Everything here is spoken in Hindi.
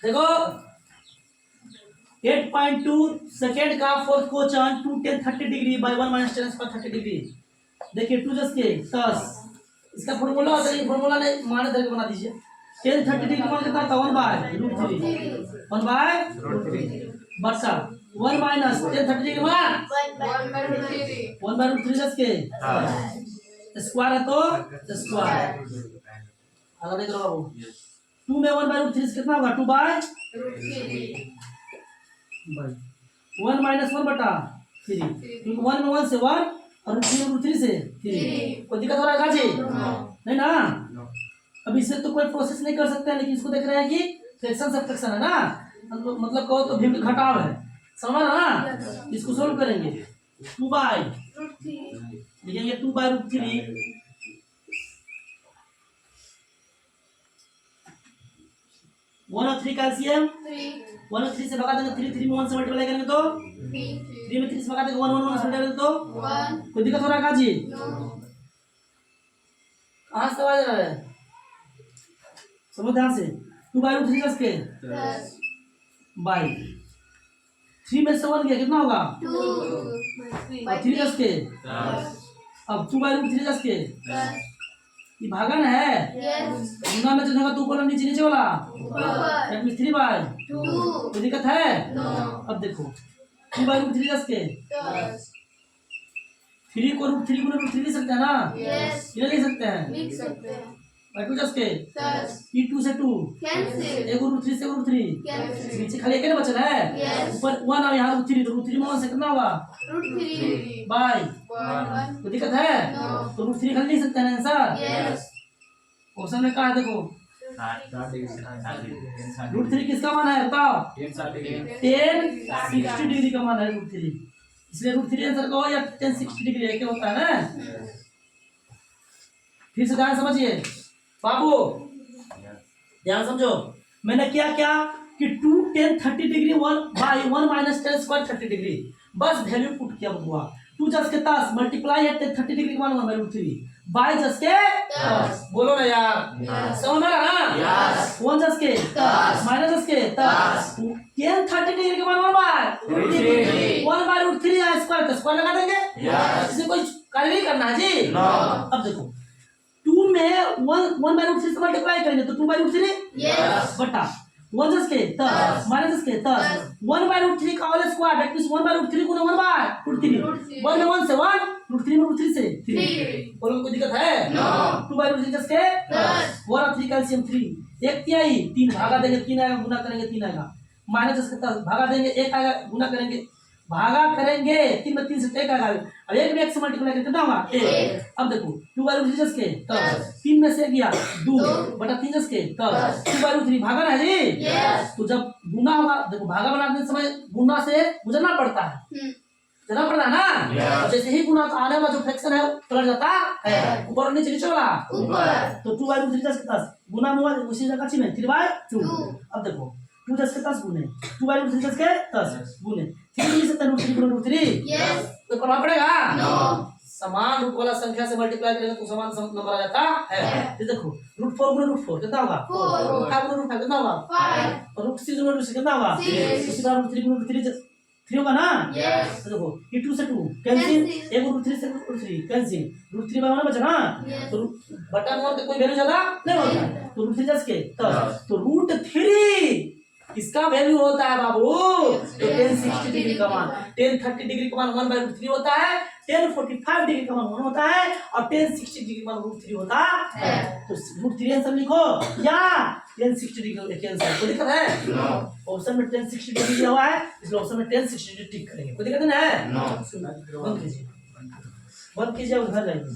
देखो 8.2 सेकेंड का fourth question 2 10 30 degree by 1 minus 10 square 30 degree. देखिए 2 जस्ट के 10 इसका फॉर्मूला होता है, फॉर्मूला ने मान करके बना दीजिए। 10 30 डिग्री मान कितना था 1 बाय रूट 3 1 बाय रूट 3 बटा 1 माइनस 10 30 डिग्री मान 1 बाय रूट 3 जस्ट के स्क्वायर है तो स्क्वायर। अगर देख लो बाबू 2 में 1 बाय रूट 3 कितना होगा 2 बाय रूट 3 1 माइनस 1 बटा 3 क्योंकि 1 में 1 से 1 और 3 से 3 कोई दिक्कत हो रहा है गाजी नहीं ना। अब इससे तो कोई प्रोसेस नहीं कर सकते हैं, लेकिन इसको देख रहे हैं कि फ्रैक्शन सब्ट्रैक्शन है ना, मतलब कहो तो भिन्न घटाव है, समझ ना। इसको सोल्व करेंगे 2 बाय लिखेंगे 2 बाय रूट 3 1 और 3 कैल्शियम 1 और 3 से भगा देंगे 3 3 में 1 से मल्टीप्लाई करेंगे तो 3 में 3 से भगा देंगे 1 1 1 से मल्टीप्लाई तो 1। कोई दिक्कत हो रहा है काजी कहाँ से आवाज आ रहा है समझ ध्यान से 2 बाय रूट 3 जस के बाय 3 में से 1 गया कितना होगा 2 और 3 जस के अब 2 बाय रूट 3 जस के ये भागन है गुना में जो जगह 2 कॉलम नीचे नीचे वाला दैट मींस 3 बाय 2 कोई दिक्कत है अब देखो 2 बाय रूट 3 जस के 3 को रूट 3 को रूट 3 लिख सकते हैं ना ये लिख सकते हैं बाय 2 जस के ये 2 से 2 कैंसिल एक रूट 3 से रूट 3 नीचे खाली एक ही बचा है ऊपर 1 और यहां रूट 3 तो रूट 3 में 1 से कितना होगा रूट 3 बाय 1 कोई दिक्कत है तो रूट 3 खाली लिख सकते हैं आंसर क्वेश्चन में कहा है देखो रूट 3 किसका मान है बताओ 10 60 डिग्री का मान है रूट 3, इसलिए रूट 3 आंसर का हो या 10 60 डिग्री है क्या होता है ना। फिर से ध्यान समझिए बाबू ध्यान समझो मैंने क्या क्या कि 2 10 30 degree 1 by 1 minus 10 square 30 degree बस वैल्यू पुट किया हुआ 2 जस के 10 मल्टीप्लाई है 30 डिग्री का मान 1 बाय रूट 3 बाय जस के 10 बोलो ना यार समझ में आ रहा ना 1 जस के 10 माइनस जस के 10 10 30 डिग्री का मान 1 बाय रूट 3 1 बाय रूट 3 है स्क्वायर का स्क्वायर लगा देंगे इससे कोई कार्य नहीं करना है जी अब देखो 2 में 1 बाय रूट 3 से मल्टीप्लाई करेंगे तो 2 बाय रूट 3 बटा 1 जस के 10 माइनस जस के 10 1 बाय रूट 3 का whole square that means 1 by root 3 गुना 1 बाय रूट 3 1 में 1 से 1 रूट 3 में रूट 3 से 3 बोलो कोई दिक्कत है 2 बाय रूट 3 जस के 1 और 3 कैल्शियम 3 1 तिहाई 3 भागा देंगे 3 आएगा गुना करेंगे 3 आएगा माइनस जस के 10 भागा देंगे 1 आएगा गुना करेंगे भागा करेंगे 3 में 3 से 1 आएगा अब 1 में 1 से मल्टीप्लाई करके कितना होगा 1 अब देखो 2 बाय रूट 3 जस के 3 में से गया 2 बटा 3 जस के 2 बाय रूट 3 भागा ना जी तो जब गुना होगा देखो भागा बनाने समय गुना से गुजरना पड़ता है जना पड़ता है ना तो जैसे ही गुना आने वाला जो फ्रैक्शन है पलट जाता है ऊपर और नीचे नीचे वाला ऊपर तो 2 बाय रूट 3 जस के 10 गुना हुआ उसी जगह छी में 3 बाय 2 अब देखो 2 जस के 10 गुने 2 बाय रूट 3 जस के 10 गुने 3 से 10 रूट 3 गुना रूट 3 तो करना पड़ेगा समान रूप वाला संख्या से मल्टीप्लाई करेंगे तो समान नंबर आ जाता है। ये देखो रूट 4 गुना रूट 4 कितना होगा 4 रूट 5 गुना रूट 5 कितना होगा 5 और रूट 6 गुना रूट 6 कितना होगा 6 उसी तरह रूट 3 गुना रूट 3 3 होगा ना तो देखो ये 2 से 2 कैंसिल एक रूट 3 से रूट 3 कैंसिल रूट 3 बाय 1 बचा ना तो बटा 1 का कोई वैल्यू ज्यादा नहीं होता तो रूट 3 जस के तो रूट 3 इसका वैल्यू होता है बाबू 10 60 डिग्री का मान 10 30 डिग्री का मान 1 बाय रूट 3 होता है 10 45 डिग्री का मान 1 होता है और 10 60 डिग्री का मान रूट 3 होता है तो रूट 3 आंसर लिखो या 10 60 डिग्री का आंसर कोई दिक्कत है ऑप्शन में 10 60 डिग्री दिया हुआ है इसलिए ऑप्शन में 10 60 डिग्री टिक करेंगे कोई दिक्कत नहीं है बंद कीजिए और घर जाएंगे।